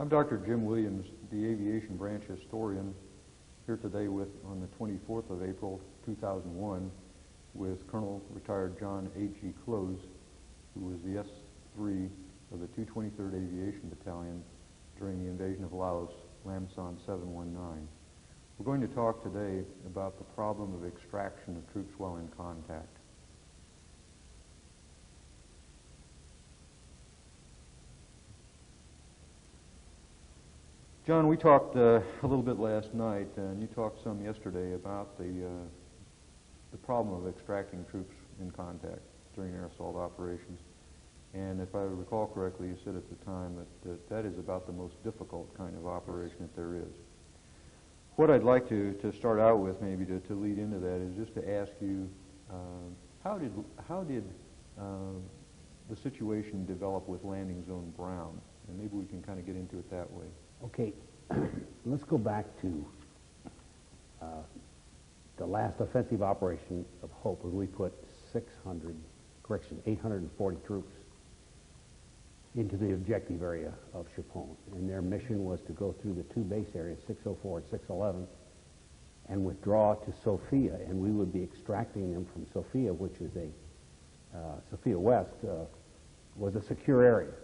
I'm Dr. Jim Williams, the Aviation Branch Historian, here today on the 24th of April, 2001, with Colonel Retired John A.G. Klose, who was the S3 of the 223rd Aviation Battalion during the invasion of Laos, Lam Son 719. We're going to talk today about the problem of extraction of troops while in contact. John, we talked a little bit last night, and you talked some yesterday about the problem of extracting troops in contact during air assault operations. And if I recall correctly, you said at the time that is about the most difficult kind of operation that there is. What I'd like to start out with, maybe to lead into that, is just to ask you, how did the situation develop with Landing Zone Brown? And maybe we can kind of get into it that way. Okay, let's go back to the last offensive operation of Hope, when we put 840 troops into the objective area of Chapone. And their mission was to go through the two base areas, 604 and 611, and withdraw to Sophia. And we would be extracting them from Sophia, which is Sophia West was a secure area.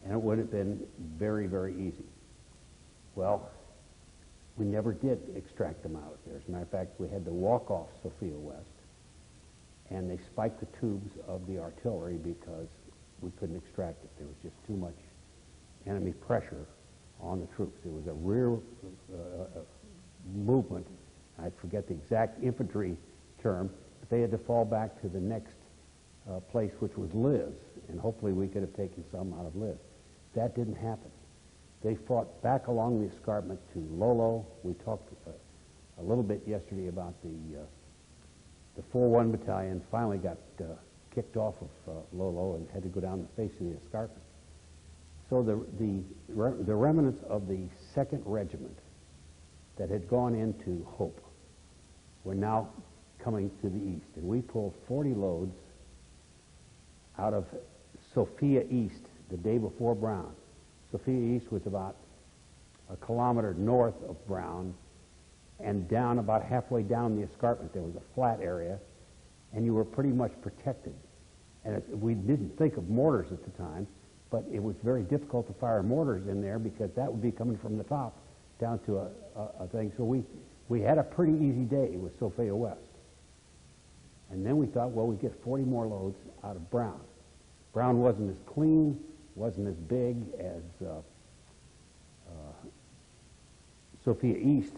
And it would have been very, very easy. Well, we never did extract them out of there. As a matter of fact, we had to walk off Sophia West, and they spiked the tubes of the artillery because we couldn't extract it. There was just too much enemy pressure on the troops. It was a rear movement. I forget the exact infantry term, but they had to fall back to the next place, which was Liz, and hopefully we could have taken some out of Liz. That didn't happen. They fought back along the escarpment to Lolo. We talked a little bit yesterday about the 4-1 battalion finally got kicked off of Lolo and had to go down the face of the escarpment. So the remnants of the 2nd Regiment that had gone into Hope were now coming to the east. And we pulled 40 loads out of Sophia East the day before Brown. Sophia East was about a kilometer north of Brown, and down about halfway down the escarpment there was a flat area, and you were pretty much protected. And we didn't think of mortars at the time, but it was very difficult to fire mortars in there because that would be coming from the top down to a thing. So we had a pretty easy day with Sophia West. And then we thought, well, we get 40 more loads out of Brown. Brown wasn't as clean, wasn't as big as Sophia East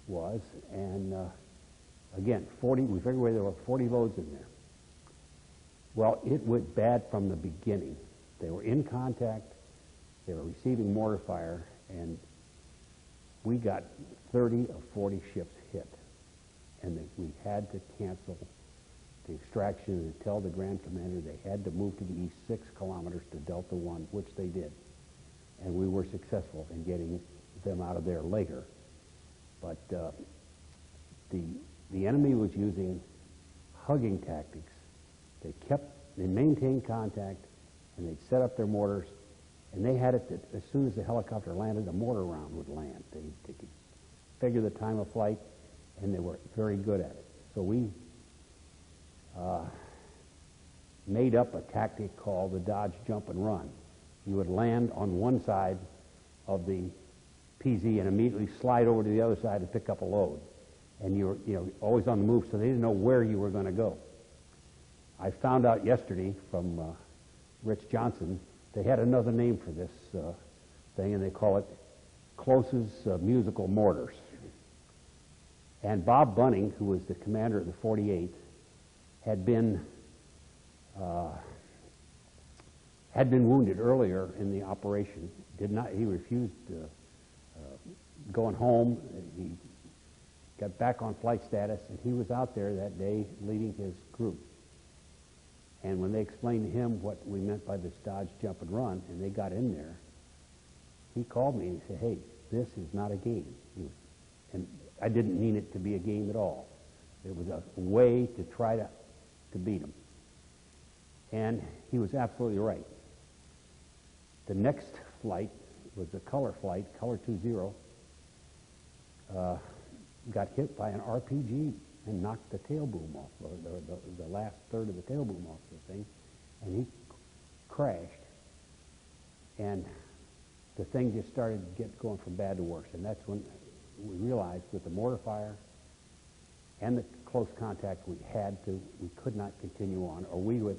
was, and again, we figured there were 40 loads in there. Well, it went bad from the beginning. They were in contact, they were receiving mortar fire, and we got 30 of 40 ships hit, and we had to cancel the extraction and tell the Grand Commander they had to move to the east 6 kilometers to Delta 1, which they did. And we were successful in getting them out of there later. But the enemy was using hugging tactics. They maintained contact, and they'd set up their mortars, and they had it that as soon as the helicopter landed, a mortar round would land. They could figure the time of flight, and they were very good at it. So we made up a tactic called the dodge, jump, and run. You would land on one side of the PZ and immediately slide over to the other side and pick up a load. And you were always on the move, so they didn't know where you were going to go. I found out yesterday from Rich Johnson, they had another name for this thing, and they call it Klose's musical mortars. And Bob Bunning, who was the commander of the 48th, had been wounded earlier in the operation. He refused going home. He got back on flight status, and he was out there that day leading his group. And when they explained to him what we meant by this dodge, jump, and run, and they got in there, he called me and he said, "Hey, this is not a game." And I didn't mean it to be a game at all. It was a way to try to beat them. And he was absolutely right. The next flight was a color flight, color 20, got hit by an RPG and knocked the tail boom off, the last third of the tail boom off the thing, and he crashed, and the thing just started going from bad to worse, and that's when we realized with the mortar fire and the close contact we could not continue on, or we would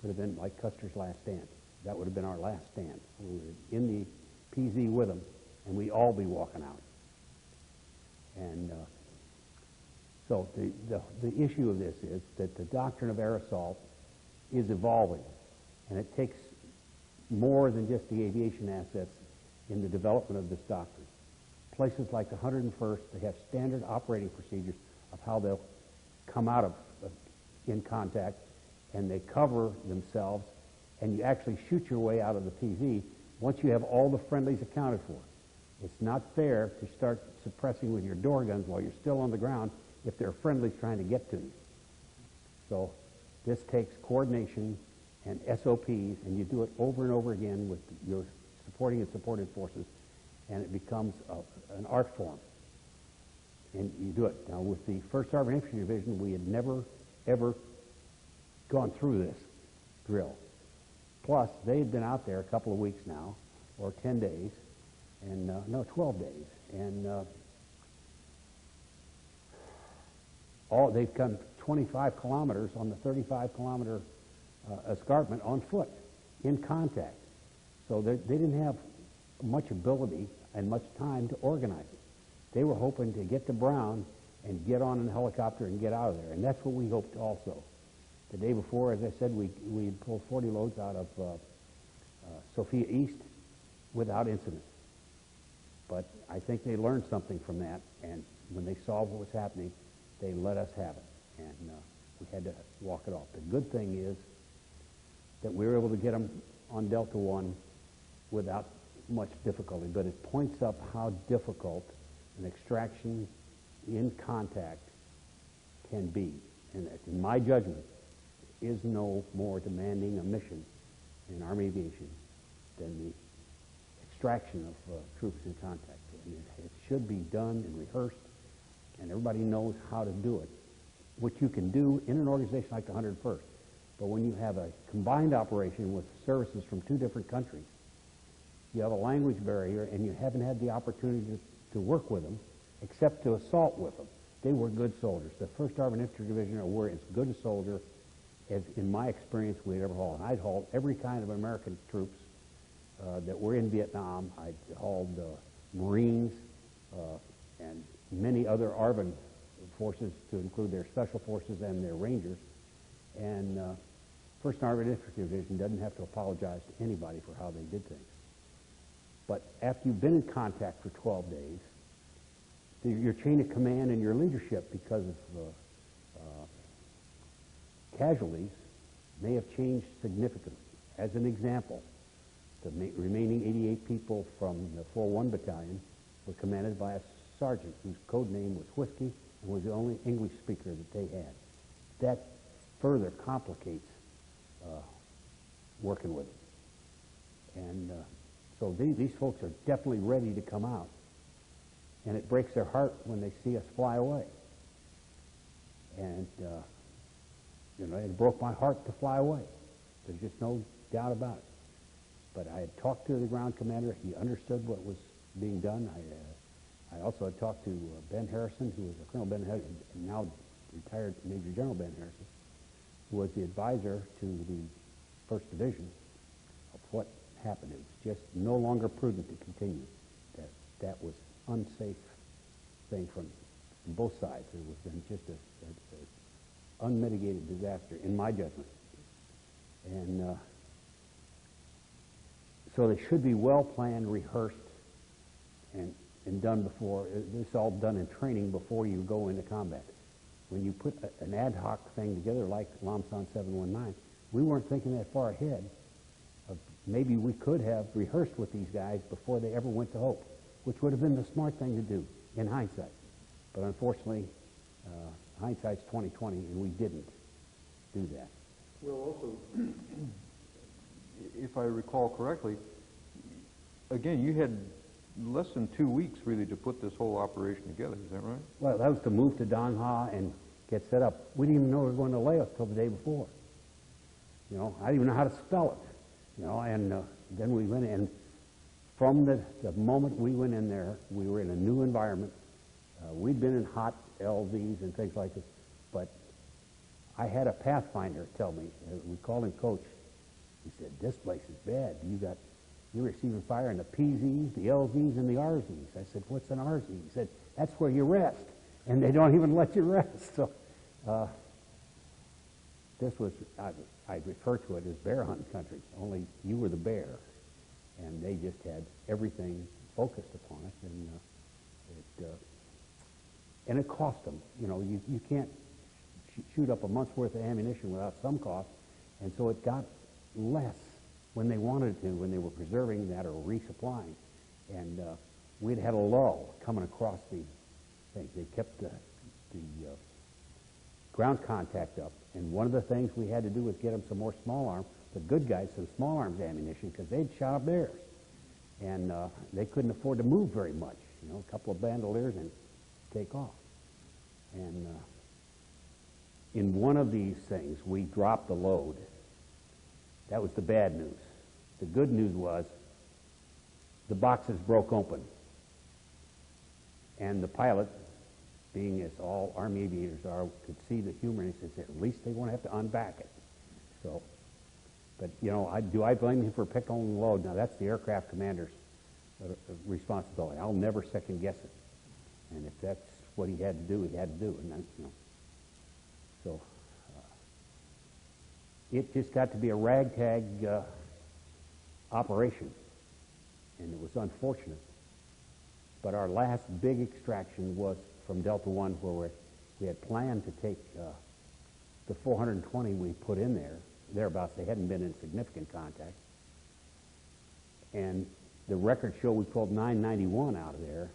have been like Custer's last stand. That would have been our last stand. We were in the PZ with them, and we'd all be walking out. And so the issue of this is that the doctrine of air assault is evolving, and it takes more than just the aviation assets in the development of this doctrine. Places like the 101st, they have standard operating procedures of how they'll come out of in contact, and they cover themselves, and you actually shoot your way out of the PZ once you have all the friendlies accounted for. It's not fair to start suppressing with your door guns while you're still on the ground if there are friendlies trying to get to you. So this takes coordination and SOPs, and you do it over and over again with your supporting and supported forces, and it becomes an art form. And you do it. Now, with the 1st Armored Infantry Division, we had never, ever gone through this drill. Plus, they had been out there a couple of weeks now, or 10 days, and no, 12 days, and they've come 25 kilometers on the 35-kilometer escarpment on foot, in contact. So they didn't have much ability and much time to organize it. They were hoping to get to Brown and get on a helicopter and get out of there, and that's what we hoped also. The day before, as I said, we pulled 40 loads out of Sophia East without incident. But I think they learned something from that, and when they saw what was happening, they let us have it, and we had to walk it off. The good thing is that we were able to get them on Delta One without much difficulty, but it points up how difficult an extraction in contact can be. And in my judgment, is no more demanding a mission in Army aviation than the extraction of troops in contact. And it should be done and rehearsed, and everybody knows how to do it, which you can do in an organization like the 101st. But when you have a combined operation with services from 2 different countries, you have a language barrier, and you haven't had the opportunity to work with them, except to assault with them. They were good soldiers. The 1st Armored Infantry Division were as good a soldier as, in my experience, we'd ever hauled. And I'd hauled every kind of American troops that were in Vietnam. I'd hauled Marines and many other ARVN forces, to include their special forces and their Rangers. And 1st Armored Infantry Division doesn't have to apologize to anybody for how they did things. But after you've been in contact for 12 days, your chain of command and your leadership, because of casualties, may have changed significantly. As an example, the remaining 88 people from the 4-1 Battalion were commanded by a sergeant whose code name was Whiskey and was the only English speaker that they had. That further complicates working with them. And so these folks are definitely ready to come out. And it breaks their heart when they see us fly away. And, you know, it broke my heart to fly away. There's just no doubt about it. But I had talked to the ground commander. He understood what was being done. I also had talked to Ben Harrison, who was Colonel Ben Harrison, now retired Major General Ben Harrison, who was the advisor to the 1st Division of what happened. It was just no longer prudent to continue. That was unsafe thing from both sides. It was then just an unmitigated disaster, in my judgment. And so they should be well planned, rehearsed, and done before. This is all done in training before you go into combat. When you put an ad hoc thing together like Lam Son 719, we weren't thinking that far ahead of maybe we could have rehearsed with these guys before they ever went to Hope, which would have been the smart thing to do in hindsight. But unfortunately, hindsight's 20/20, and we didn't do that. Well, also, if I recall correctly, again, you had less than 2 weeks really to put this whole operation together. Is that right? Well, that was to move to Dong Ha and get set up. We didn't even know we were going to Laos till the day before. You know, I didn't even know how to spell it. You know, and then we went in. From the moment we went in there, we were in a new environment. We'd been in hot LVs and things like this, but I had a pathfinder tell me. We called him Coach. He said, "This place is bad. You're receiving fire in the PZs, the LVs, and the RZs." I said, "What's an RZ?" He said, "That's where you rest, and they don't even let you rest." So this was, I refer to it as bear hunting country, only you were the bear, and they just had everything focused upon it, and it cost them. You know, you can't shoot up a month's worth of ammunition without some cost, and so it got less when they wanted to, when they were preserving that or resupplying. And we'd had a lull coming across the things. They kept the ground contact up, and one of the things we had to do was get them some more small arms, the good guys, some small arms ammunition, because they'd shot up theirs. And they couldn't afford to move very much, you know, a couple of bandoliers and take off. And in one of these things, we dropped the load. That was the bad news. The good news was the boxes broke open. And the pilot, being as all Army aviators are, could see the humor, and he says, "At least they won't have to unback it." So, but, you know, do I blame him for picking on the load? Now, that's the aircraft commander's responsibility. I'll never second guess it. And if that's what he had to do, he had to do it. And then, you know, so it just got to be a ragtag operation, and it was unfortunate. But our last big extraction was from Delta One, where we had planned to take the 420 we put in there, thereabouts. They hadn't been in significant contact. And the records show we pulled 991 out of there,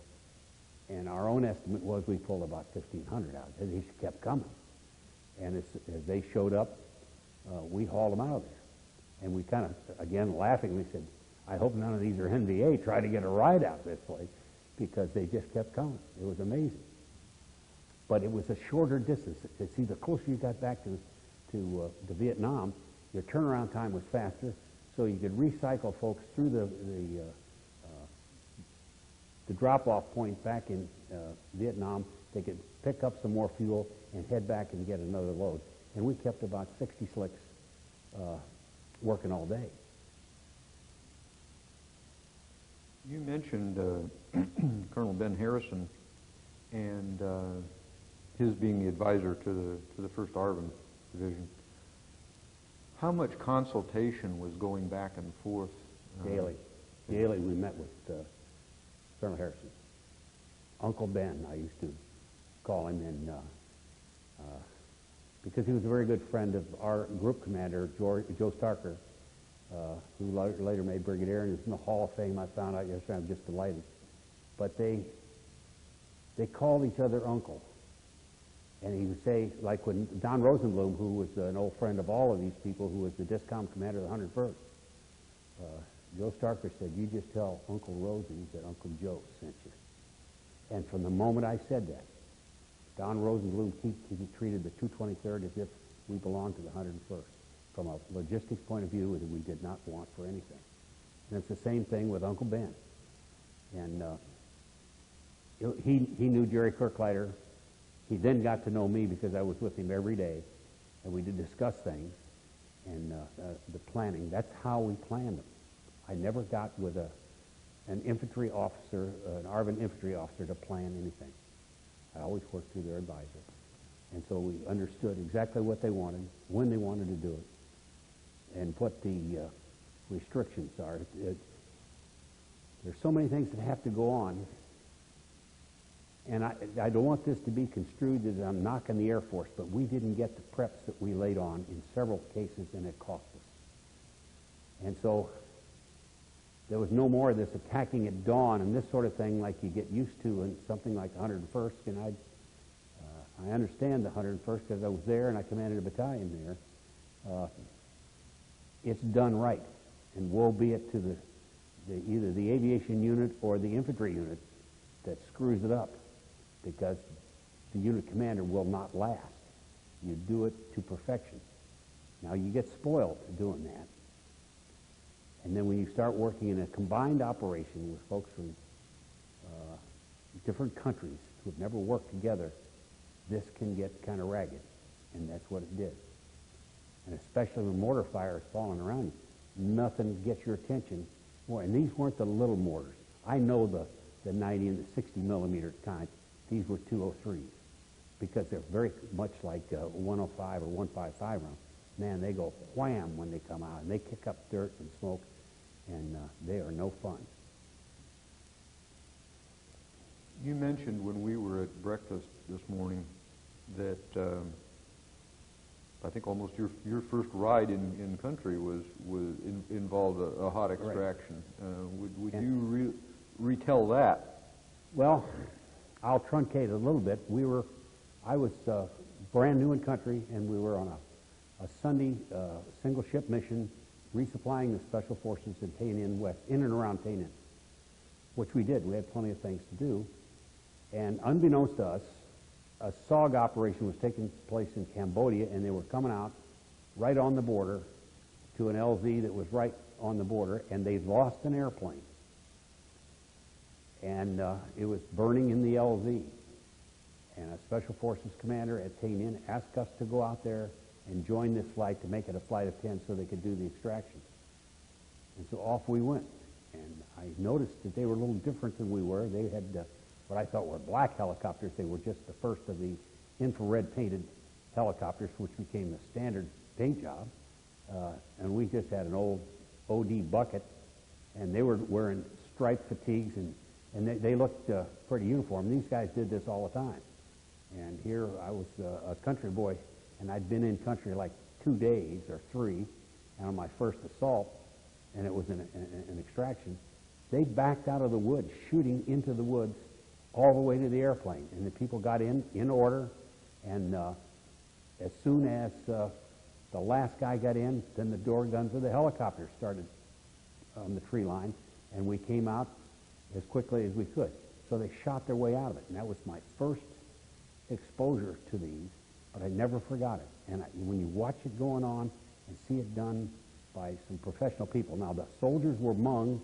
and our own estimate was we pulled about 1,500 out. They just kept coming. And as they showed up, we hauled them out of there. And we kind of, again, laughingly said, "I hope none of these are NVA trying to get a ride out of this place," because they just kept coming. It was amazing. But it was a shorter distance. See, the closer you got back to Vietnam, your turnaround time was faster, so you could recycle folks through the drop-off point back in Vietnam. They could pick up some more fuel and head back and get another load. And we kept about 60 slicks working all day. You mentioned Colonel Ben Harrison and his being the advisor to the 1st ARVN Division. How much consultation was going back and forth? Daily. Daily we met with Colonel Harrison. Uncle Ben, I used to call him, and because he was a very good friend of our group commander, Joe Starker, who later made Brigadier and is in the Hall of Fame. I found out yesterday. I'm just delighted. But they called each other uncle. And he would say, like when Don Rosenblum, who was an old friend of all of these people, who was the DISCOM commander of the 101st, Joe Starker said, "You just tell Uncle Rosie that Uncle Joe sent you." And from the moment I said that, Don Rosenblum, he treated the 223rd as if we belonged to the 101st. From a logistics point of view, that we did not want for anything. And it's the same thing with Uncle Ben. And he knew Jerry Kirklider. He then got to know me because I was with him every day, and we did discuss things and the planning. That's how we planned them. I never got with an infantry officer, an ARVN infantry officer, to plan anything. I always worked through their advisor. And so we understood exactly what they wanted, when they wanted to do it, and what the restrictions are. There's so many things that have to go on. And I don't want this to be construed as I'm knocking the Air Force, but we didn't get the preps that we laid on in several cases, and it cost us. And so there was no more of this attacking at dawn and this sort of thing like you get used to in something like the 101st. And I understand the 101st because I was there and I commanded a battalion there. It's done right, and woe be it to either the aviation unit or the infantry unit that screws it up, because the unit commander will not last. You do it to perfection. Now you get spoiled doing that. And then when you start working in a combined operation with folks from different countries who have never worked together, this can get kind of ragged. And that's what it did. And especially when mortar fire is falling around you, nothing gets your attention more. And these weren't the little mortars. I know the 90 and the 60 millimeter kind. These were 203s, because they're very much like 105 or 155 rounds. Man, they go wham when they come out, and they kick up dirt and smoke, and they are no fun. You mentioned when we were at breakfast this morning that I think almost your first ride in country involved a hot extraction. Would you retell that? Well, I'll truncate it a little bit. I was brand new in country, and we were on a Sunday single ship mission resupplying the Special Forces in Tay-Ninh West, in and around Tay-Ninh, which we did. We had plenty of things to do. And unbeknownst to us, a SOG operation was taking place in Cambodia, and they were coming out right on the border to an LZ that was right on the border, and they lost an airplane. And it was burning in the LZ. And a Special Forces commander at Tay-Ninh asked us to go out there and join this flight to make it a flight of 10 so they could do the extraction. And so off we went. And I noticed that they were a little different than we were. They had what I thought were black helicopters. They were just the first of the infrared painted helicopters, which became the standard paint job. And we just had an old OD bucket, and they were wearing striped fatigues, and they looked pretty uniform. These guys did this all the time. And here I was a country boy, and I'd been in country like 2 days or 3, and on my first assault, and it was an extraction, they backed out of the woods, shooting into the woods all the way to the airplane. And the people got in order, and as soon as the last guy got in, then the door guns of the helicopter started on the tree line, and we came out as quickly as we could. So they shot their way out of it, and that was my first exposure to these, but I never forgot it. And when you watch it going on and see it done by some professional people. Now, the soldiers were Hmong.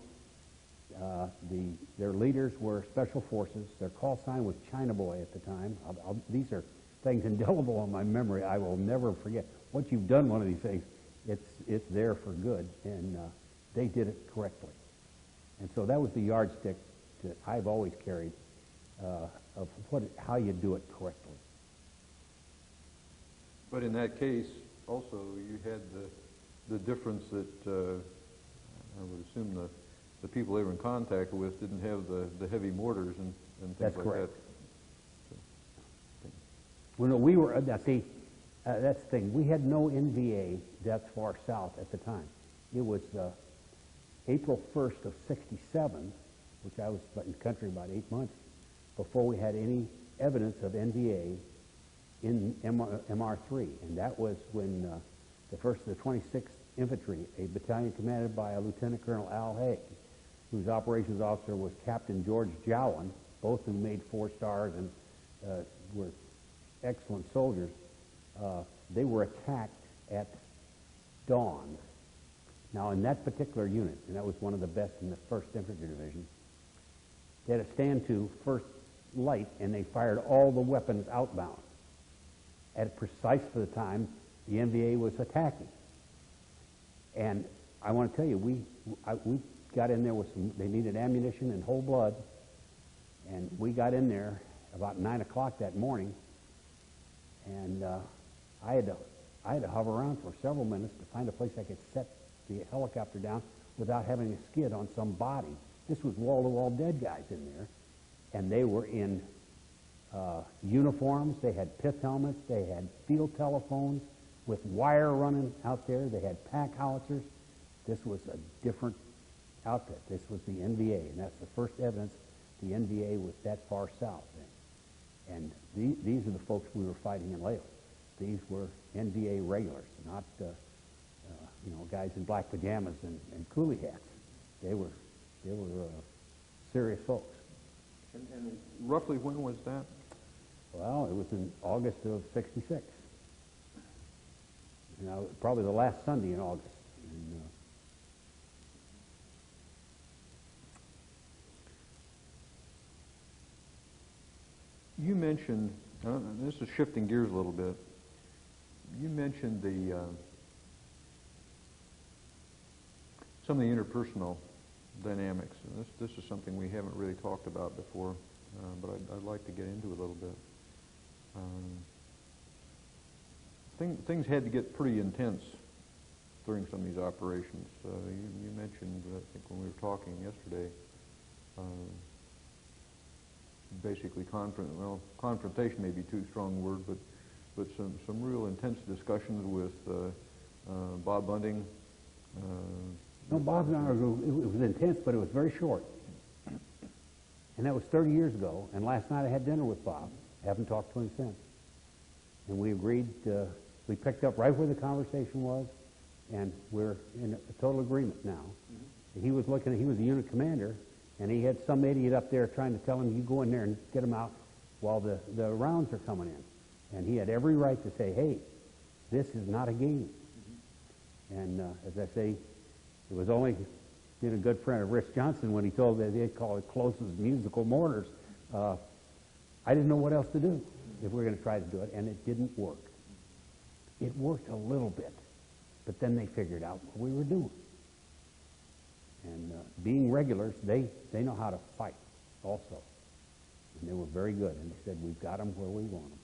Their leaders were Special Forces. Their call sign was China Boy at the time. These are things indelible on my memory. I will never forget. Once you've done one of these things, it's there for good, and they did it correctly. And so that was the yardstick that I've always carried of how you do it correctly. But in that case, also, you had the difference that I would assume the people they were in contact with didn't have the heavy mortars and things That's like correct. that. Well, no, we were, that's the thing. We had no NVA that far south at the time. It was April 1st of '67, which I was in the country about 8 months, before we had any evidence of NVA in MR3. And that was when the 1st of the 26th Infantry, a battalion commanded by a Lieutenant Colonel Al Haig, whose operations officer was Captain George Jowan, both who made 4 stars and were excellent soldiers. They were attacked at dawn. Now, in that particular unit, and that was one of the best in the 1st Infantry Division, they had a stand to first light, and they fired all the weapons outbound at precisely the time the NVA was attacking. And I want to tell you, we got in there with they needed ammunition and whole blood, and we got in there about 9 o'clock that morning, and I had to hover around for several minutes to find a place I could set the helicopter down without having a skid on some body. This was wall-to-wall dead guys in there, and they were in uniforms. They had pith helmets. They had field telephones with wire running out there. They had pack howitzers. This was a different outfit. This was the NVA, and that's the first evidence the NVA was that far south. And these are the folks we were fighting in Laos. These were NVA regulars, not guys in black pajamas and coolie hats. They were They were serious folks. And roughly when was that? Well, it was in August of '66. You know, probably the last Sunday in August. And, you mentioned, this is shifting gears a little bit, you mentioned some of the interpersonal dynamics. And this is something we haven't really talked about before, but I'd like to get into a little bit. Things had to get pretty intense during some of these operations. You mentioned, I think when we were talking yesterday, basically confrontation may be too strong a word, but some real intense discussions with Bob Bunting. no, Bob's and I, it was intense, but it was very short. And that was 30 years ago. And last night I had dinner with Bob. Haven't talked to him since. And we agreed, we picked up right where the conversation was, and we're in a total agreement now. Mm-hmm. He was a unit commander, and he had some idiot up there trying to tell him, you go in there and get him out while the rounds are coming in. And he had every right to say, hey, this is not a game. Mm-hmm. And as I say, it was only being a good friend of Rich Johnson when he told that they'd call it Klose's musical mortars. I didn't know what else to do if we were going to try to do it, and it didn't work. It worked a little bit, but then they figured out what we were doing. And being regulars, they know how to fight also. And they were very good, and they said, we've got them where we want them.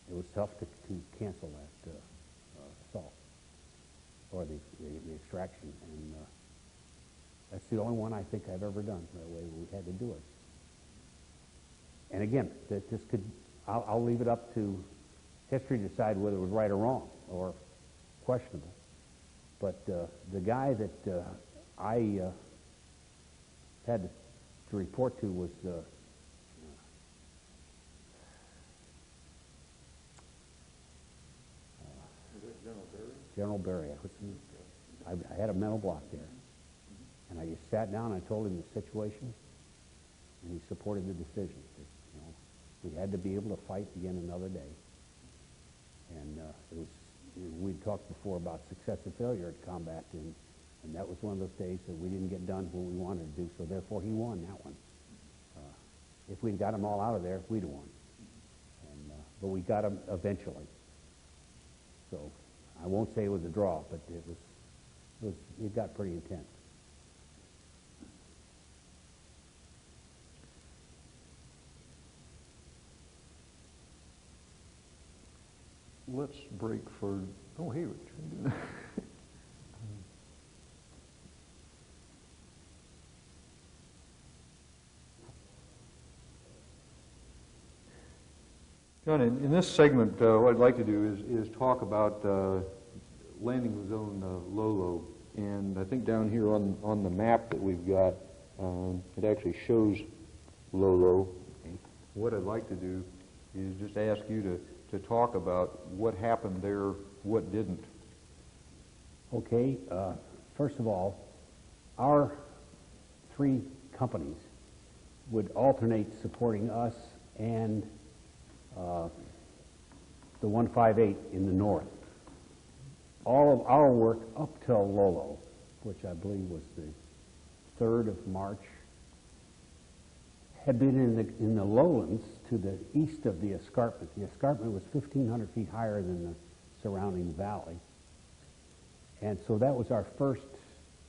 And it was tough to cancel that assault, or the extraction. And that's the only one I think I've ever done the way we had to do it. And again, this could, I'll leave it up to history to decide whether it was right or wrong or questionable. But the guy that I had to report to was General Berry. I had a mental block there. And I just sat down and I told him the situation, and he supported the decision. That, you know, we had to be able to fight again another day. And it was, we'd talked before about success and failure at combat, and that was one of those days that we didn't get done what we wanted to do, so therefore he won that one. If we'd got them all out of there, we'd have won. And, but we got them eventually. So I won't say it was a draw, but it got pretty intense. Let's break for, oh, hey, Rich. John, in this segment, what I'd like to do is talk about landing zone Lolo. And I think down here on the map that we've got, it actually shows Lolo. What I'd like to do is just ask you to talk about what happened there, what didn't. Okay, first of all, our three companies would alternate supporting us and the 158 in the north. All of our work up till Lolo, which I believe was the 3rd of March, had been in the lowlands to the east of the escarpment. The escarpment was 1,500 feet higher than the surrounding valley. And so that was our first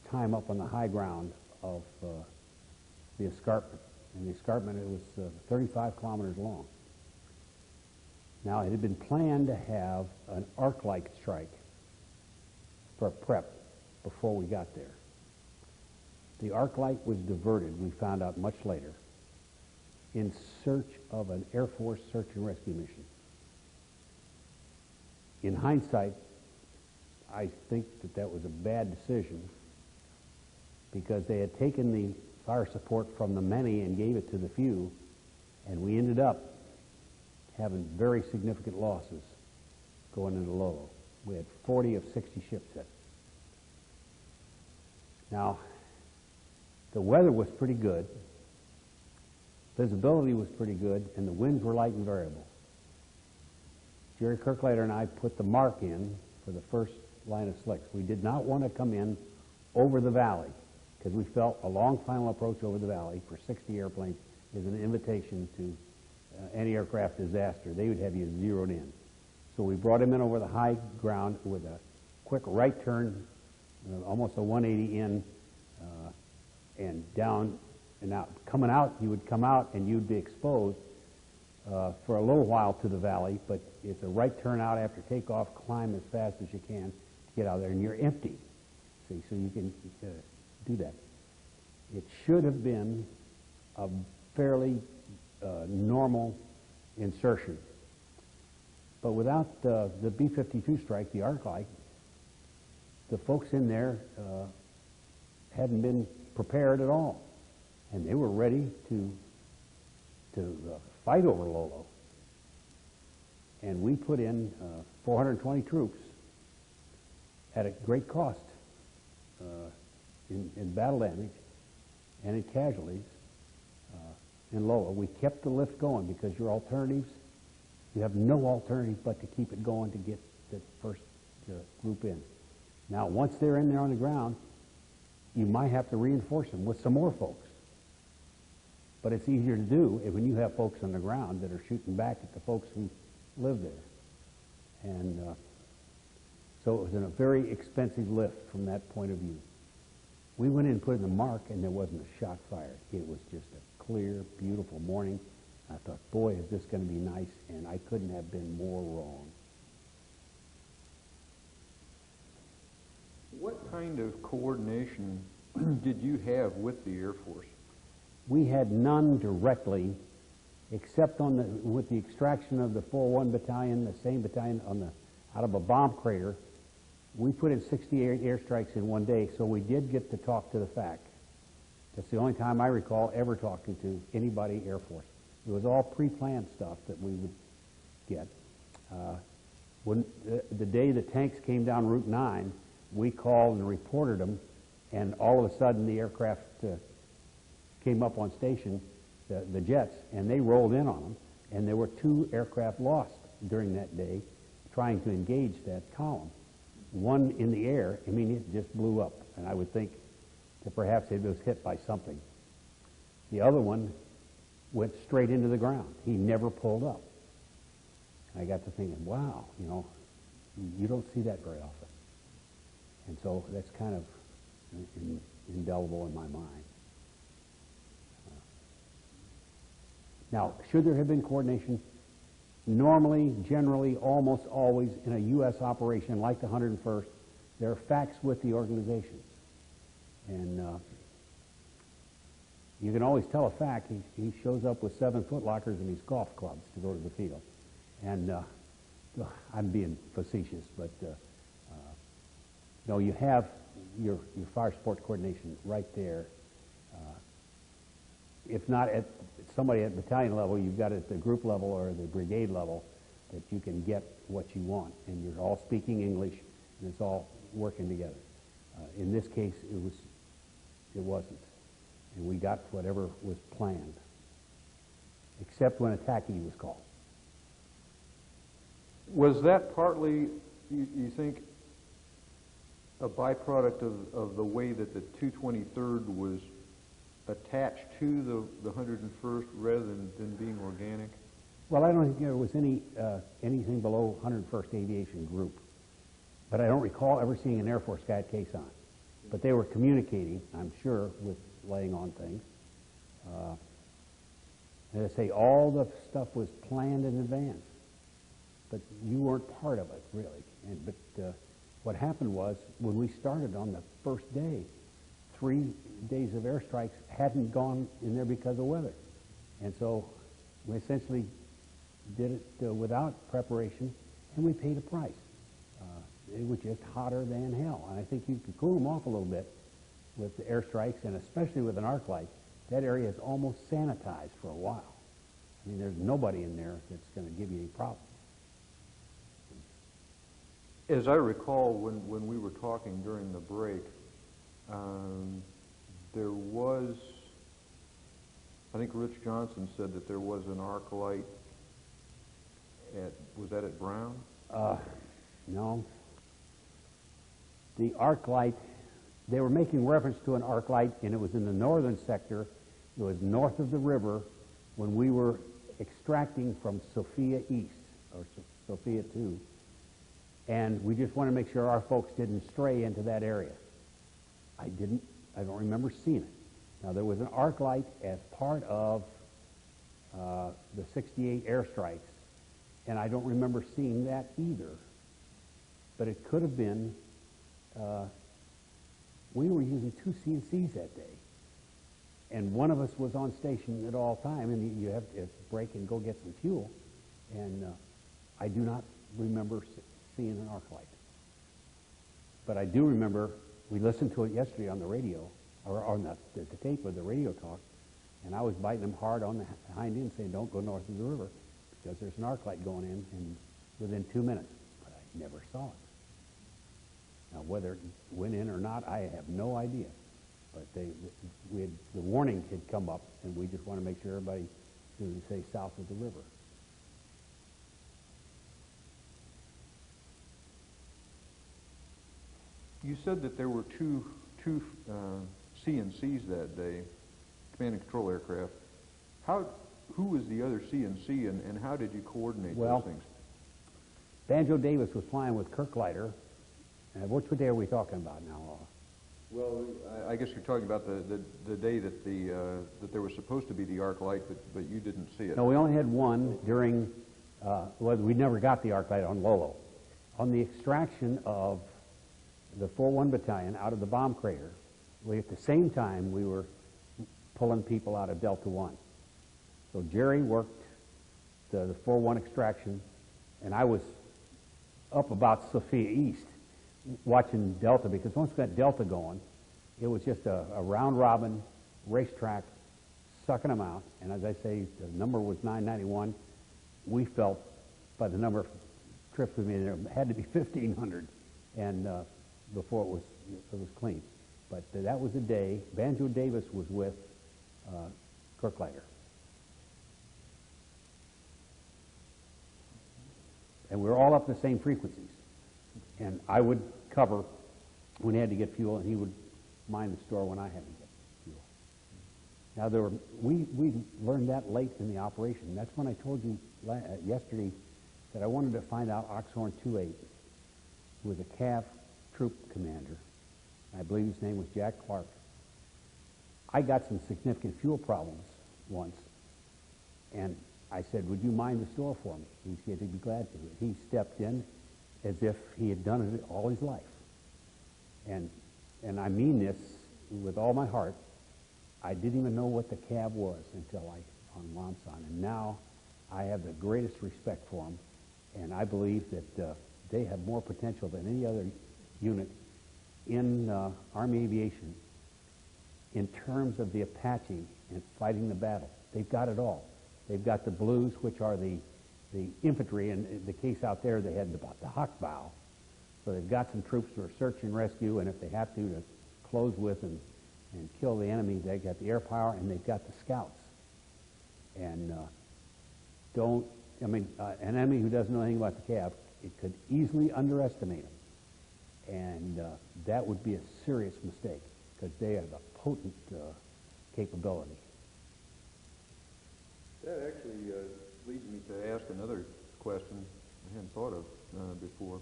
time up on the high ground of the escarpment. And the escarpment, it was 35 kilometers long. Now, it had been planned to have an arc-light strike for a prep before we got there. The arc light was diverted, we found out much later, in search of an Air Force search and rescue mission. In hindsight, I think that was a bad decision because they had taken the fire support from the many and gave it to the few, and we ended up having very significant losses going into Lolo. We had 40 of 60 ships hit. Now, the weather was pretty good, visibility was pretty good, and the winds were light and variable. Jerry Kirklighter and I put the mark in for the first line of slicks. We did not want to come in over the valley because we felt a long final approach over the valley for 60 airplanes is an invitation to any aircraft disaster. They would have you zeroed in. So we brought him in over the high ground with a quick right turn, almost a 180 in and down and out. Coming out, you would come out and you'd be exposed for a little while to the valley, but it's a right turn out after takeoff, climb as fast as you can to get out there, and you're empty. See, so you can do that. It should have been a fairly normal insertion. But without the B-52 strike, the arc light, the folks in there hadn't been prepared at all. And they were ready to fight over Lolo. And we put in 420 troops at a great cost in battle damage and in casualties in Lolo. We kept the lift going because your alternatives, you have no alternative but to keep it going to get the first group in. Now, once they're in there on the ground, you might have to reinforce them with some more folks. But it's easier to do when you have folks on the ground that are shooting back at the folks who live there. And so it was a very expensive lift from that point of view. We went in and put in the mark, and there wasn't a shot fired. It was just a clear, beautiful morning. I thought, boy, is this going to be nice, and I couldn't have been more wrong. What kind of coordination did you have with the Air Force? We had none directly, except with the extraction of the 401 battalion, the same battalion out of a bomb crater. We put in 68 airstrikes in one day, so we did get to talk to the FAC. That's the only time I recall ever talking to anybody Air Force. It was all pre-planned stuff that we would get. When the day the tanks came down Route 9, we called and reported them, and all of a sudden the aircraft came up on station, the jets, and they rolled in on them, and there were 2 aircraft lost during that day trying to engage that column. One in the air, I mean, it just blew up, and I would think that perhaps it was hit by something. The other one went straight into the ground. He never pulled up. I got to thinking, wow, you know, you don't see that very often. And so that's kind of indelible in my mind. Now, should there have been coordination? Normally, generally, almost always in a U.S. operation like the 101st, there are facts with the organizations. And you can always tell a fact. He shows up with 7 footlockers and his golf clubs to go to the field. And I'm being facetious, but no, you have your fire support coordination right there. If not at somebody at battalion level, you've got it at the group level or the brigade level that you can get what you want, and you're all speaking English, and it's all working together. In this case, it wasn't, and we got whatever was planned, except when attackee was called. Was that partly, you think, a byproduct of the way that the 223rd was attached to the 101st rather than being organic? Well, I don't think there was anything below 101st Aviation Group, but I don't recall ever seeing an Air Force guy at Quezon. But they were communicating, I'm sure, with laying on things. As I say, all the stuff was planned in advance, but you weren't part of it, really. But what happened was, when we started on the first day, 3 days of airstrikes hadn't gone in there because of weather. And so we essentially did it without preparation, and we paid a price. It was just hotter than hell. And I think you could cool them off a little bit with the airstrikes, and especially with an arc light. That area is almost sanitized for a while. I mean, there's nobody in there that's going to give you any problem. As I recall, when we were talking during the break, there was, I think Rich Johnson said that there was an arc light at, was that at Brown? No. The arc light, they were making reference to an arc light, and it was in the northern sector. It was north of the river when we were extracting from Sophia East, or Sophia 2, and we just want to make sure our folks didn't stray into that area. I don't remember seeing it. Now, there was an arc light as part of the 68 airstrikes, and I don't remember seeing that either. But it could have been, we were using 2 CNCs that day, and one of us was on station at all time, and you have to break and go get some fuel, and I do not remember seeing an arc light. But I do remember, we listened to it yesterday on the radio, or on the tape of the radio talk, and I was biting them hard on the hind end saying, don't go north of the river, because there's an arc light going in, and within 2 minutes. But I never saw it. Now, whether it went in or not, I have no idea. But the warning had come up, and we just want to make sure everybody didn't stay south of the river. You said that there were two CNCs that day, command and control aircraft. Who was the other CNC, and how did you coordinate those things? Banjo Davis was flying with Kirk Leiter. Which day are we talking about now? Well, I guess you're talking about the day that that there was supposed to be the arc light, but you didn't see it. No, we only had one during. Well, we never got the arc light on Lolo. On the extraction of the 4-1 battalion out of the bomb crater, at the same time we were pulling people out of Delta 1. So Jerry worked the 4-1 extraction, and I was up about Sophia East watching Delta, because once we got Delta going, it was just a round-robin racetrack sucking them out. And as I say, the number was 991. We felt by the number of trips we made there, it had to be 1,500, and before it was clean. But that was the day. Banjo Davis was with Kirk Leiter. And we were all up the same frequencies. And I would cover when he had to get fuel, and he would mind the store when I had to get fuel. Now, we learned that late in the operation. That's when I told you yesterday that I wanted to find out Oxhorn 28, who was a CAV troop commander. I believe his name was Jack Clark. I got some significant fuel problems once, and I said, would you mind the store for me? He said he'd be glad to. He stepped in as if he had done it all his life. And I mean this with all my heart. I didn't even know what the CAV was until on Lam Son. And now I have the greatest respect for them, and I believe that they have more potential than any other unit in Army aviation in terms of the Apache and fighting the battle. They've got it all. They've got the Blues, which are the infantry. In the case out there, they had the Hochbau. So they've got some troops for search and rescue, and if they have to close with and kill the enemy, they've got the air power, and they've got the scouts. And an enemy who doesn't know anything about the CAV, it could easily underestimate them. And that would be a serious mistake, because they have a potent capability. That actually leads me to ask another question I hadn't thought of before.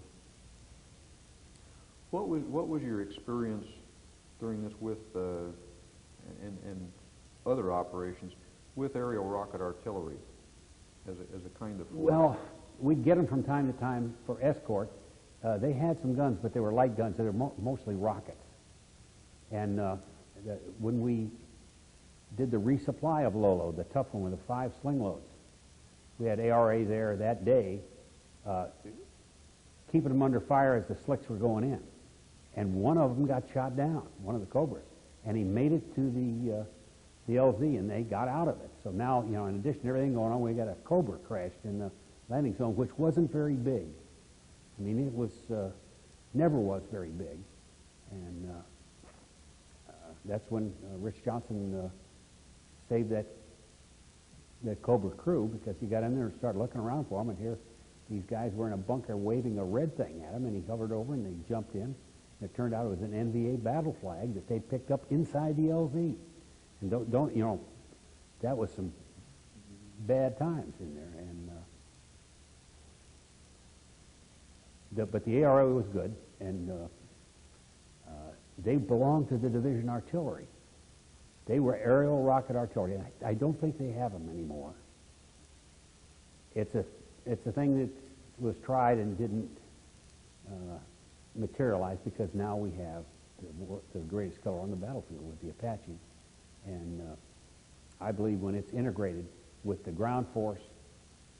What was your experience during this with and other operations with aerial rocket artillery as a kind of force? Well, we'd get them from time to time for escort. They had some guns, but they were light guns. They were mostly rockets. And when we did the resupply of Lolo, the tough one with the 5 sling loads, we had ARA there that day, keeping them under fire as the slicks were going in. And one of them got shot down, one of the Cobras, and he made it to the LZ, and they got out of it. So now, in addition to everything going on, we got a Cobra crashed in the landing zone, which wasn't very big. I mean, it was never was very big, and that's when Rich Johnson saved that Cobra crew, because he got in there and started looking around for them, and here these guys were in a bunker waving a red thing at him, and he hovered over and they jumped in. It turned out it was an NVA battle flag that they picked up inside the LZ. And don't you know, that was some bad times in there. And but the ARO was good, and they belonged to the division artillery. They were aerial rocket artillery. And I don't think they have them anymore. It's a thing that was tried and didn't materialize, because now we have the greatest killer on the battlefield with the Apache. And I believe when it's integrated with the ground force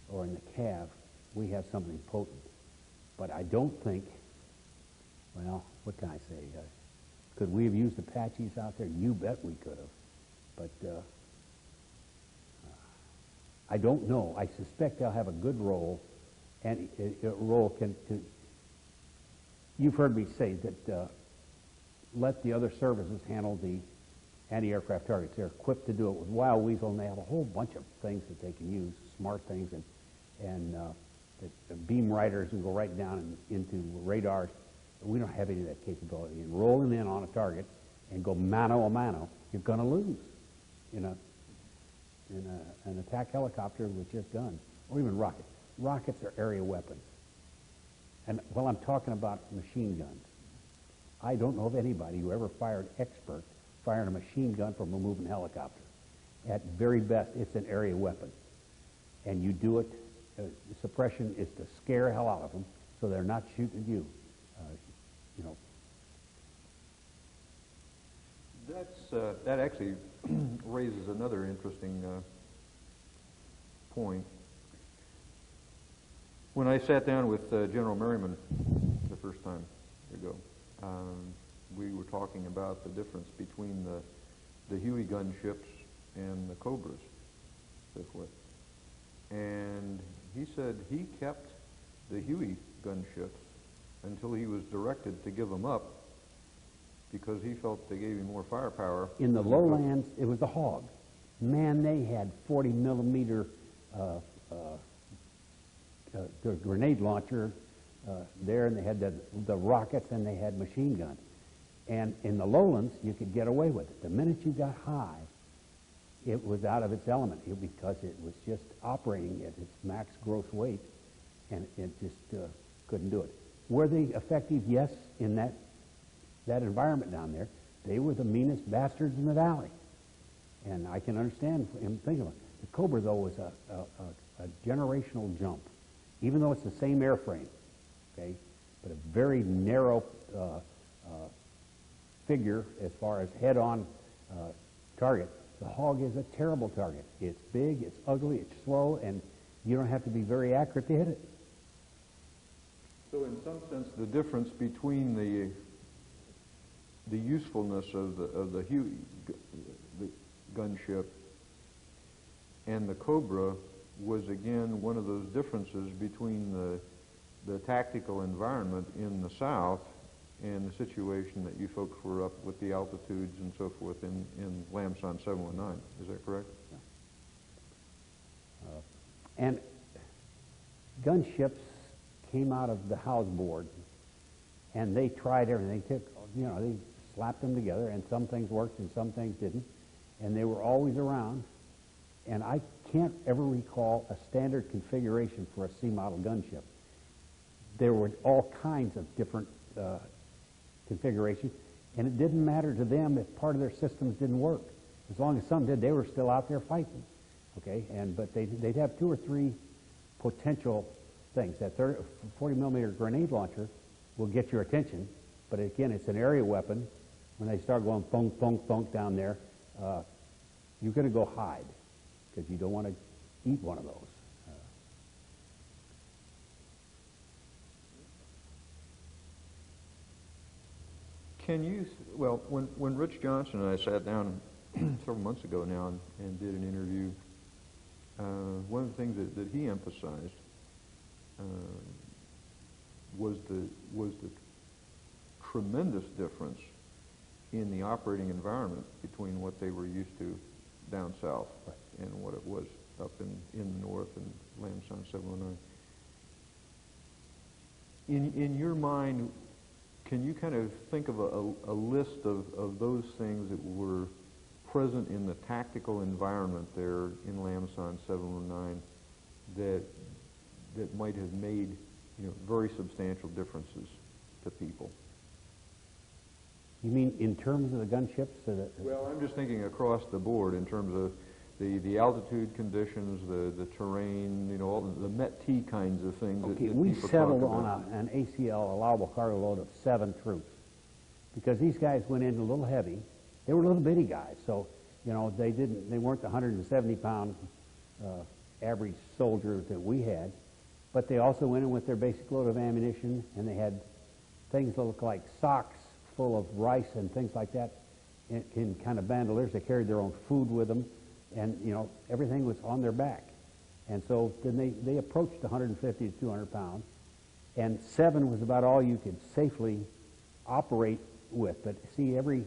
or in the CAV, we have something potent. But I don't think, well, what can I say? Could we have used Apaches out there? You bet we could have. But I don't know. I suspect they'll have a good role, and you've heard me say that let the other services handle the anti-aircraft targets. They're equipped to do it with Wild Weasel, and they have a whole bunch of things that they can use, smart things, and the beam riders who go right down into radars. We don't have any of that capability. And rolling in on a target and go mano a mano, you're going to lose in an attack helicopter with just guns, or even rockets. Rockets are area weapons. And while I'm talking about machine guns, I don't know of anybody who ever fired a machine gun from a moving helicopter. At very best, it's an area weapon. And you do it, suppression is to scare the hell out of them so they're not shooting at you. You know. That actually raises another interesting point. When I sat down with General Merriman the first time ago, we were talking about the difference between the Huey gunships and the Cobras, so forth. And he said he kept the Huey gunships until he was directed to give them up, because he felt they gave him more firepower. In the lowlands, it was the Hog. Man, they had 40 millimeter grenade launcher there, and they had the rockets, and they had machine guns. And in the lowlands, you could get away with it. The minute you got high, it was out of its element, because it was just operating at its max gross weight, and it just couldn't do it. Were they effective? Yes, in that environment down there. They were the meanest bastards in the valley. And I can understand him thinking about it. The Cobra, though, was a generational jump, even though it's the same airframe, okay, but a very narrow figure as far as head-on target. The Hog is a terrible target. It's big, it's ugly, it's slow, and you don't have to be very accurate to hit it. So in some sense, the difference between the usefulness of the Huey gunship and the Cobra was again one of those differences between the tactical environment in the South and the situation that you folks were up with the altitudes and so forth in Lam Son 719. Is that correct? Yeah. And gunships came out of the house board, and they tried everything. They slapped them together, and some things worked and some things didn't, and they were always around. And I can't ever recall a standard configuration for a C-model gunship. There were all kinds of different configurations, and it didn't matter to them if part of their systems didn't work. As long as some did, they were still out there fighting. Okay, but they'd have 2 or 3 potential things. That 40 millimeter grenade launcher will get your attention, but again, it's an area weapon. When they start going thunk, thunk, thunk down there, you're going to go hide, because you don't want to eat one of those. Well, when Rich Johnson and I sat down several months ago now and did an interview, one of the things that he emphasized was the tremendous difference in the operating environment between what they were used to down south and what it was up in the north in Lam Son 709. In your mind, can you kind of think of a list of those things that were present in the tactical environment there in Lam Son 709 that might have made, you know, very substantial differences to people? You mean in terms of the gunships? Well, I'm just thinking across the board in terms of the altitude conditions, the terrain, you know, all the MET-T kinds of things. Okay, that we people settled talk on about. an ACL, allowable cargo load, of 7 troops, because these guys went in a little heavy. They were little bitty guys, so you know they weren't the 170-pound average soldiers that we had, but they also went in with their basic load of ammunition, and they had things that looked like socks full of rice and things like that in kind of bandoliers. They carried their own food with them, and you know everything was on their back. And so then they approached 150 to 200 pounds, and 7 was about all you could safely operate with. But see, every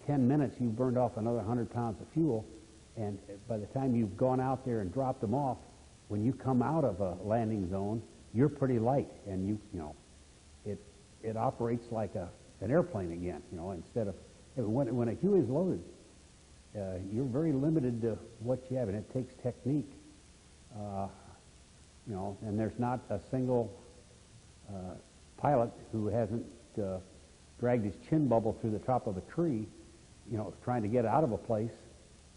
10 minutes you burned off another 100 pounds of fuel, and by the time you've gone out there and dropped them off, when you come out of a landing zone, you're pretty light, and you know it operates like an airplane again. You know, instead of when a Huey is loaded, you're very limited to what you have, and it takes technique. You know, and there's not a single pilot who hasn't dragged his chin bubble through the top of a tree, you know, trying to get out of a place.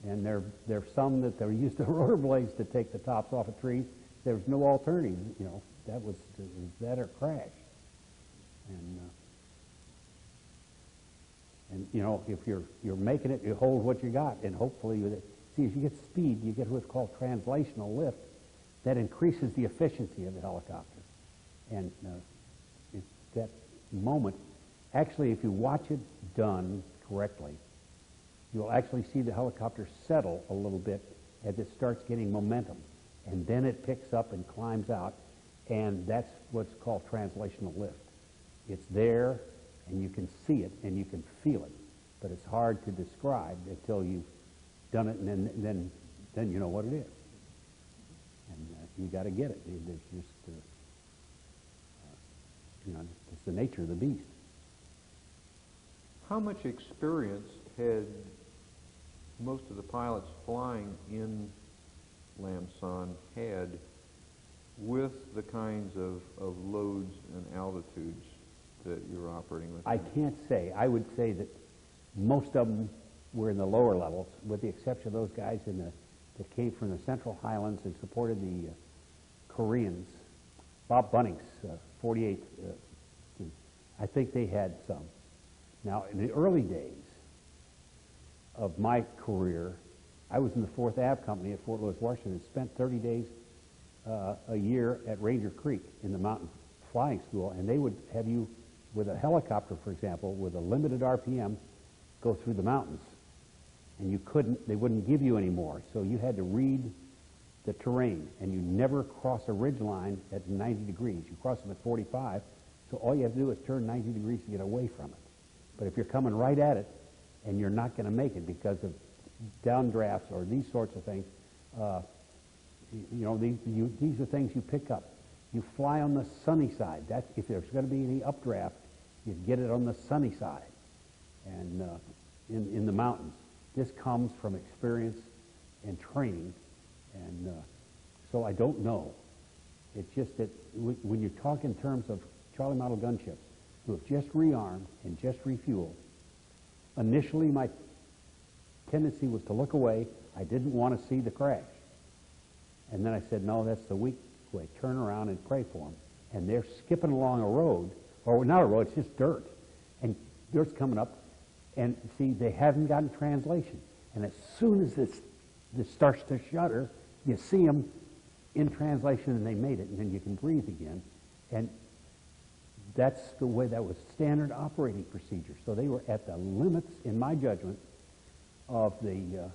And there's some that they're used to rotor blades to take the tops off of trees. There's no alternative. You know, that was that or crash. And you know, if you're making it, you hold what you got, and hopefully with it. See, as you get speed, you get what's called translational lift. That increases the efficiency of the helicopter. And that moment, actually, if you watch it done correctly, you'll actually see the helicopter settle a little bit as it starts getting momentum. And then it picks up and climbs out, and that's what's called translational lift. It's there, and you can see it, and you can feel it, but it's hard to describe until you've done it, and then you know what it is. And you got to get it. There's just, you know, it's the nature of the beast. How much experience had most of the pilots flying in Lam Son had with the kinds of loads and altitudes that you're operating with? I can't say. I would say that most of them were in the lower levels, with the exception of those guys that came from the Central Highlands and supported the Koreans. Bob Bunnings, 48, I think they had some. Now, in the early days of my career, I was in the 4th Ave Company at Fort Lewis, Washington, and spent 30 days a year at Ranger Creek in the mountain flying school, and they would have you with a helicopter, for example, with a limited RPM, go through the mountains. And they wouldn't give you any more, so you had to read the terrain, and you never cross a ridge line at 90 degrees. You cross them at 45, so all you have to do is turn 90 degrees to get away from it. But if you're coming right at it, and you're not going to make it because of downdrafts or these sorts of things, you know, these are things you pick up. You fly on the sunny side. That's, if there's going to be any updraft, you get it on the sunny side, and in the mountains. This comes from experience and training, and so I don't know. It's just that when you talk in terms of Charlie model gunships who have just rearmed and just refueled, initially my tendency was to look away. I didn't want to see the crash. And then I said, no, that's the weak way. Turn around and pray for them. And they're skipping along a road, or not a road, it's just dirt. And dirt's coming up, and see, they haven't gotten translation. And as soon as this starts to shudder, you see them in translation, and they made it, and then you can breathe again. And that's the way that was standard operating procedure. So they were at the limits, in my judgment, of the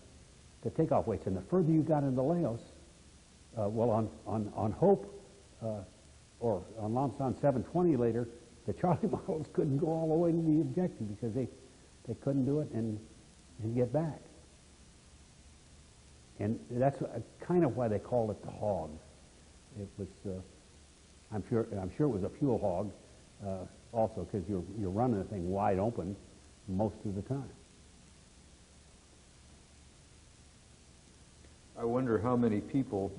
takeoff weights. And the further you got into Laos, well, on Hope, or on Lam Son 720 later, the Charlie models couldn't go all the way to the objective because They couldn't do it and get back. And that's kind of why they called it the hog. It was, I'm sure it was a fuel hog also, because you're running the thing wide open most of the time. I wonder how many people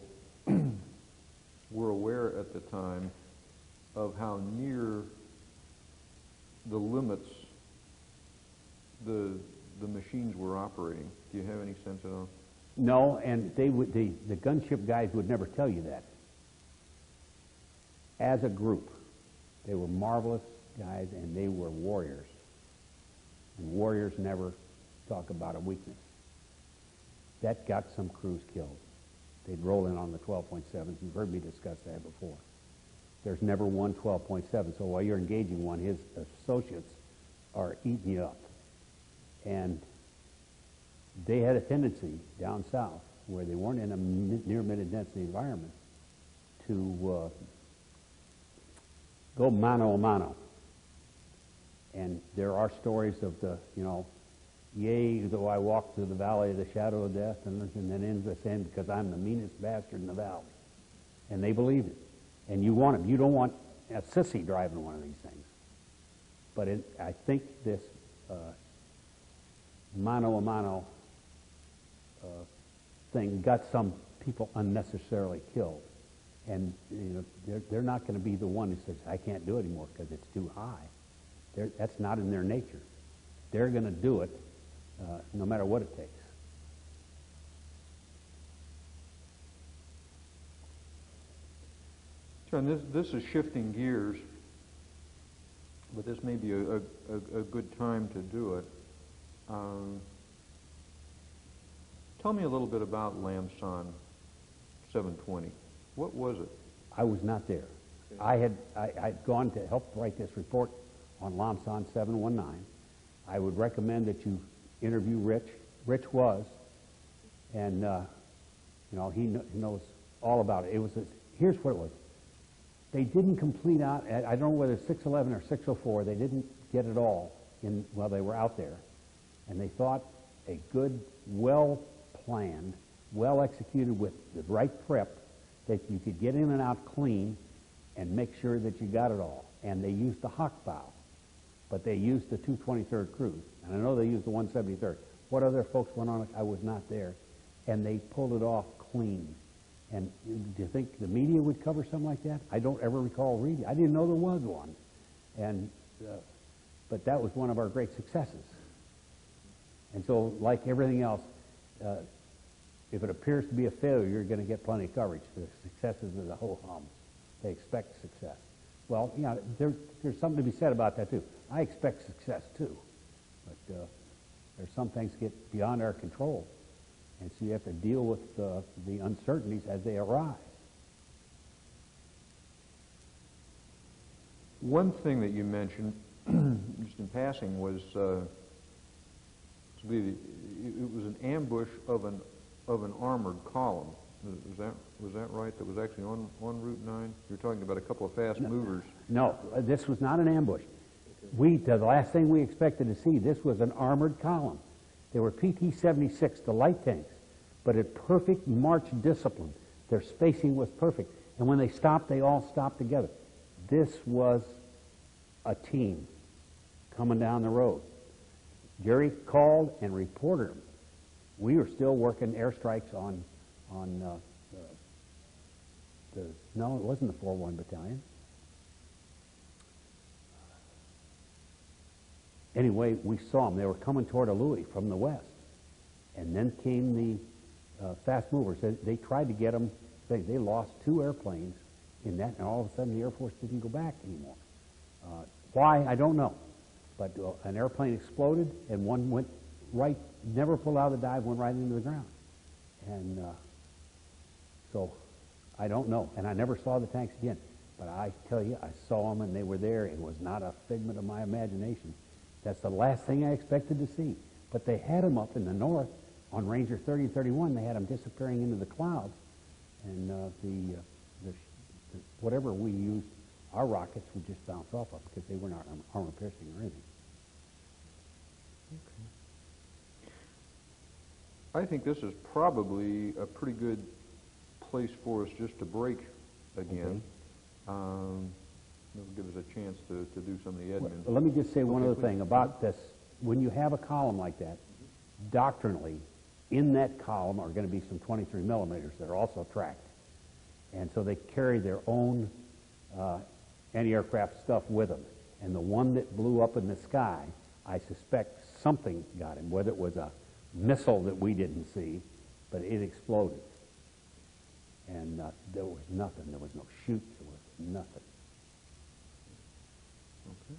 were aware at the time of how near the limits the machines were operating. Do you have any sense at all? No, and the gunship guys would never tell you that. As a group, they were marvelous guys, and they were warriors. And warriors never talk about a weakness. That got some crews killed. They'd roll in on the 12.7s. You've heard me discuss that before. There's never one 12.7, so while you're engaging one, his associates are eating you up. And they had a tendency down south, where they weren't in a near mid-intensity environment, to go mano a mano. And there are stories of the, yea, though I walk through the valley of the shadow of death, and then ends this end because I'm the meanest bastard in the valley. And they believed it. And you want them. You don't want a sissy driving one of these things. But I think this mano a mano thing got some people unnecessarily killed. And they're not going to be the one who says, I can't do it anymore because it's too high. That's not in their nature. They're going to do it no matter what it takes. John, this is shifting gears, but this may be a good time to do it. Tell me a little bit about Lam Son 720. What was it? I was not there. Okay. I'd gone to help write this report on Lam Son 719. I would recommend that you interview Rich. Rich was, and he knows all about it. Here's what it was. They didn't complete out. I don't know whether it's 611 or 604. They didn't get it all while they were out there, and they thought a good, well-planned, well-executed with the right prep, that you could get in and out clean and make sure that you got it all. And they used the Hawk bow, but they used the 223rd Cruise. And I know they used the 173rd. What other folks went on it? I was not there. And they pulled it off clean. And do you think the media would cover something like that? I don't ever recall reading. I didn't know there was one. And but that was one of our great successes. And so, like everything else, if it appears to be a failure, you're going to get plenty of coverage. The successes are the whole hum. They expect success. Well, there's something to be said about that, too. I expect success, too. But there's some things get beyond our control. And so you have to deal with the uncertainties as they arise. One thing that you mentioned, just in passing, was it was an ambush of an armored column. Was that right? That was actually on Route 9? You're talking about a couple of fast movers. No, this was not an ambush. The last thing we expected to see, this was an armored column. They were PT-76, the light tanks, but at perfect march discipline. Their spacing was perfect. And when they stopped, they all stopped together. This was a team coming down the road. Jerry called and reported them. We were still working airstrikes on no, it wasn't the 4-1 Battalion. Anyway, we saw them. They were coming toward Louis from the west. And then came the fast movers. They tried to get them. They lost 2 airplanes in that, and all of a sudden the Air Force didn't go back anymore. Why, I don't know. But an airplane exploded, and one went right, never pulled out of the dive, went right into the ground. And so I don't know. And I never saw the tanks again. But I tell you, I saw them, and they were there. It was not a figment of my imagination. That's the last thing I expected to see. But they had them up in the north on Ranger 30 and 31. They had them disappearing into the clouds. And whatever we used, our rockets would just bounce off of because they were not armor piercing or anything. I think this is probably a pretty good place for us just to break again. It'll give us a chance to do some of the admin. Well, let me just say one Okay, other thing about this. When you have a column like that, doctrinally, in that column are going to be some 23 millimeters that are also tracked. And so they carry their own anti-aircraft stuff with them. And the one that blew up in the sky, I suspect something got him, whether it was a missile that we didn't see, but it exploded. And there was nothing. There was no chute. There was nothing. Okay.